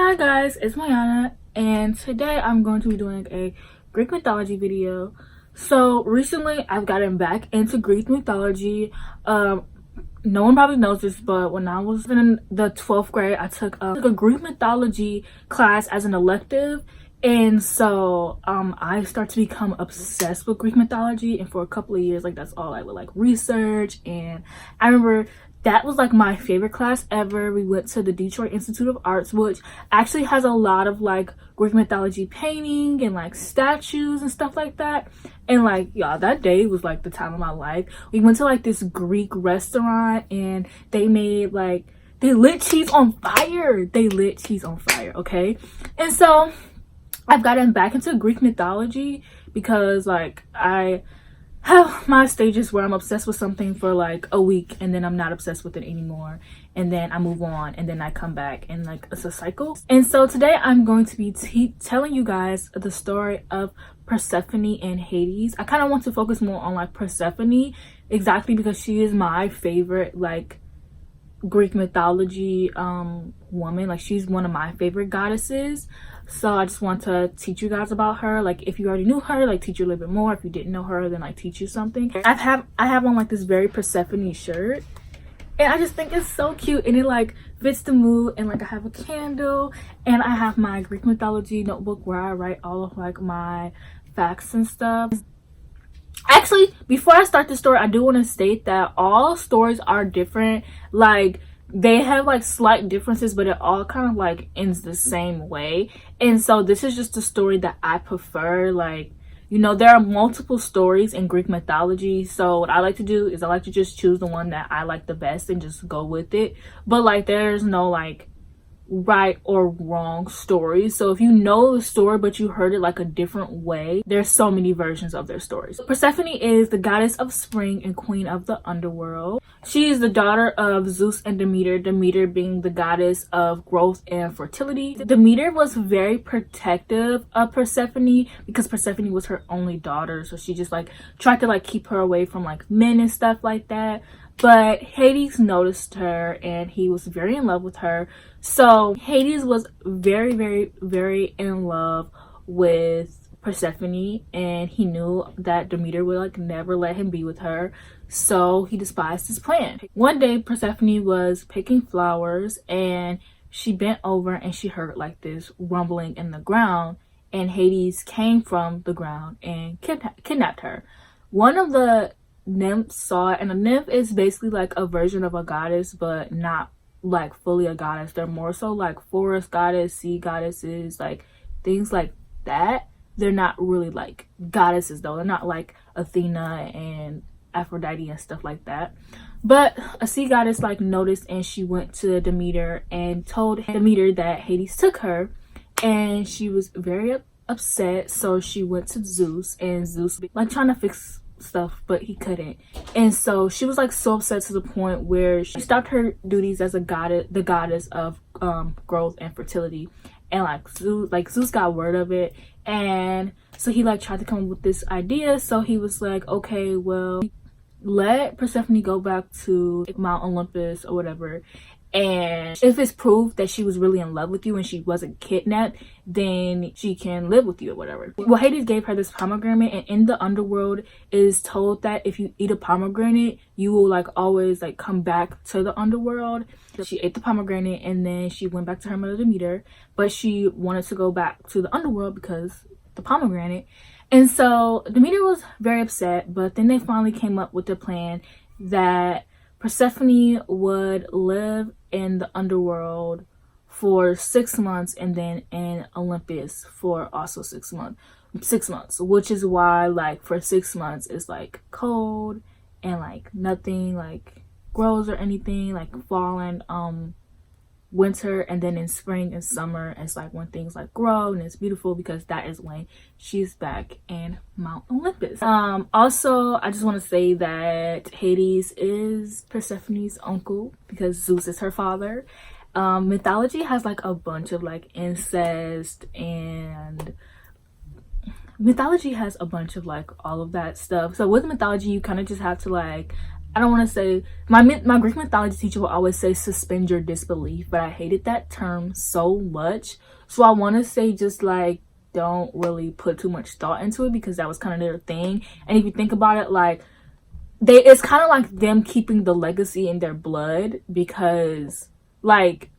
Hi guys, it's Mayana, and today I'm going to be doing a Greek mythology video. So recently I've gotten back into Greek mythology. No one probably knows this, but when I was in the 12th grade, I took a Greek mythology class as an elective. And so I started to become obsessed with Greek mythology, and for a couple of years, like, that's all I would like research. And I remember that was like my favorite class ever. We went to the Detroit Institute of Arts, which actually has a lot of like Greek mythology painting and like statues and stuff like that. And like, y'all, that day was like the time of my life. We went to like this Greek restaurant, and they made like, they lit cheese on fire. They lit cheese on fire, okay? And so I've gotten back into Greek mythology because like I have my stages where I'm obsessed with something for like a week, and then I'm not obsessed with it anymore, and then I move on, and then I come back, and like it's a cycle. And so today I'm going to be telling you guys the story of Persephone and Hades. I kind of want to focus more on like Persephone, exactly because she is my favorite like Greek mythology woman. Like, she's one of my favorite goddesses. So I just want to teach you guys about her. Like, if you already knew her, like, teach you a little bit more. If you didn't know her, then like teach you something. I have on like this very Persephone shirt, and I just think it's so cute, and it like fits the mood. And like, I have a candle, and I have my Greek mythology notebook where I write all of like my facts and stuff. Actually, before I start the story, I do want to state that all stories are different. Like, they have like slight differences, but it all kind of like ends the same way. And so this is just a story that I prefer. Like, you know, there are multiple stories in Greek mythology, so what I like to do is I like to just choose the one that I like the best and just go with it. But like, there's no like right or wrong story. So if you know the story but you heard it like a different way, there's so many versions of their stories. Persephone is the goddess of spring and queen of the underworld. She is the daughter of Zeus and Demeter, Demeter being the goddess of growth and fertility. Demeter was very protective of Persephone because Persephone was her only daughter, so she just like tried to like keep her away from like men and stuff like that. But Hades noticed her, and he was very in love with her. So Hades was very, very, very in love with Persephone, and he knew that Demeter would like never let him be with her. So he despised his plan. One day Persephone was picking flowers, and she bent over and she heard like this rumbling in the ground, and Hades came from the ground and kidnapped her. One of the nymphs saw it, and a nymph is basically like a version of a goddess, but not like fully a goddess. They're more so like forest goddess, sea goddesses, like things like that. They're not really like goddesses though. They're not like Athena and Aphrodite and stuff like that. But a sea goddess like noticed, and she went to Demeter and told Demeter that Hades took her, and she was very upset. So she went to Zeus, and Zeus like trying to fix stuff, but he couldn't. And so she was like so upset to the point where she stopped her duties as a goddess, the goddess of growth and fertility. And like Zeus got word of it, and so he like tried to come up with this idea. So he was like, okay, well, let Persephone go back to Mount Olympus or whatever, and if it's proof that she was really in love with you and she wasn't kidnapped, then she can live with you or whatever. Well, Hades gave her this pomegranate, and in the underworld it is told that if you eat a pomegranate, you will like always like come back to the underworld. So she ate the pomegranate, and then she went back to her mother Demeter, but she wanted to go back to the underworld because the pomegranate. And so Demeter was very upset, but then they finally came up with the plan that Persephone would live in the underworld for 6 months, and then in Olympus for also 6 months, which is why like for 6 months it's like cold and like nothing like grows or anything, like fall and winter, and then in spring and summer it's like when things like grow and it's beautiful, because that is when she's back in Mount Olympus. Also, I just want to say that Hades is Persephone's uncle because Zeus is her father. Mythology has like a bunch of like incest, and mythology has a bunch of like all of that stuff. So with mythology, you kind of just have to like I don't want to say, my Greek mythology teacher will always say suspend your disbelief, but I hated that term so much. So I want to say just like don't really put too much thought into it, because that was kind of their thing. And if you think about it, like it's kind of like them keeping the legacy in their blood, because like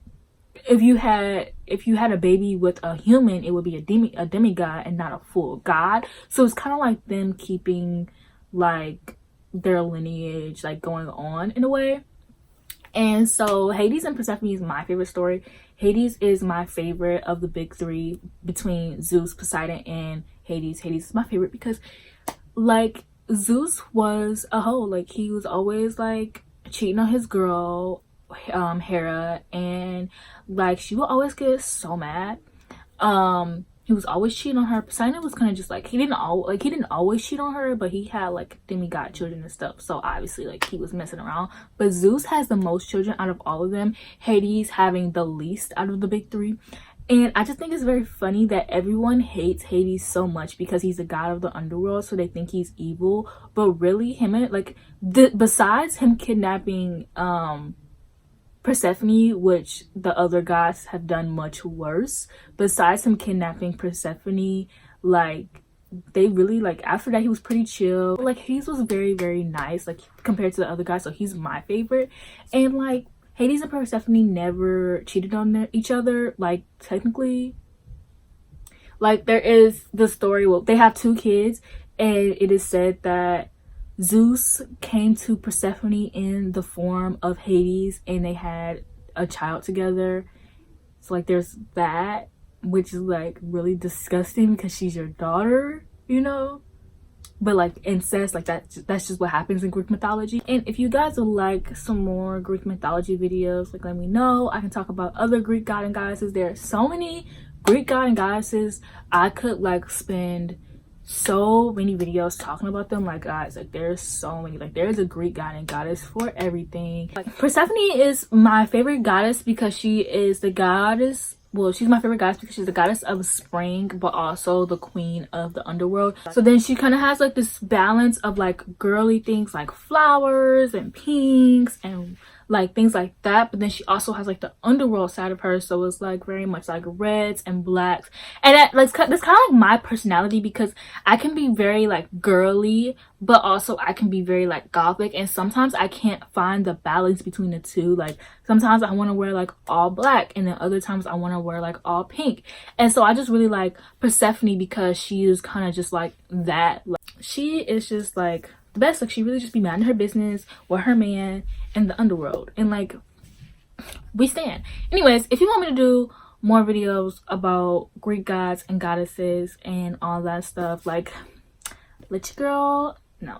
if you had a baby with a human, it would be a demigod and not a full god. So it's kind of like them keeping like their lineage like going on in a way. And so Hades and Persephone is my favorite story. Hades is my favorite of the big three between Zeus, Poseidon, and Hades. Hades is my favorite because like Zeus was a hoe. Like he was always like cheating on his girl Hera, and like she would always get so mad. He was always cheating on her. Poseidon was kind of just like he didn't always cheat on her, but he had like demigod children and stuff, so obviously like he was messing around. But Zeus has the most children out of all of them, Hades having the least out of the big three. And I just think it's very funny that everyone hates Hades so much because he's the god of the underworld, so they think he's evil. But really, him and like besides him kidnapping Persephone, which the other gods have done much worse, besides him kidnapping Persephone, like they really like after that he was pretty chill. Like Hades was very, very nice like compared to the other guys, so he's my favorite. And like Hades and Persephone never cheated on each other, like technically. Like there is the story, well they have 2 kids, and it is said that Zeus came to Persephone in the form of Hades, and they had a child together. So like there's that, which is like really disgusting because she's your daughter, you know. But like incest, like that's just what happens in Greek mythology. And if you guys would like some more Greek mythology videos, like let me know. I can talk about other Greek god and goddesses. There are so many Greek god and goddesses. I could like spend so many videos talking about them. Like guys, like there's so many, like there's a Greek god and goddess for everything. Like Persephone is my favorite goddess because she is the goddess, well she's my favorite goddess because she's the goddess of spring, but also the queen of the underworld. So then she kind of has like this balance of like girly things like flowers and pinks and like things like that, but then she also has like the underworld side of her, so it's like very much like reds and blacks. And that's kind of like my personality, because I can be very like girly, but also I can be very like gothic, and sometimes I can't find the balance between the two. Like sometimes I want to wear like all black, and then other times I want to wear like all pink. And so I just really like Persephone because she is kind of just like that. Like, she is just like the best. Like she really just be minding her business with her man in the underworld, and like we stand. Anyways, if you want me to do more videos about Greek gods and goddesses and all that stuff, like let your girl know.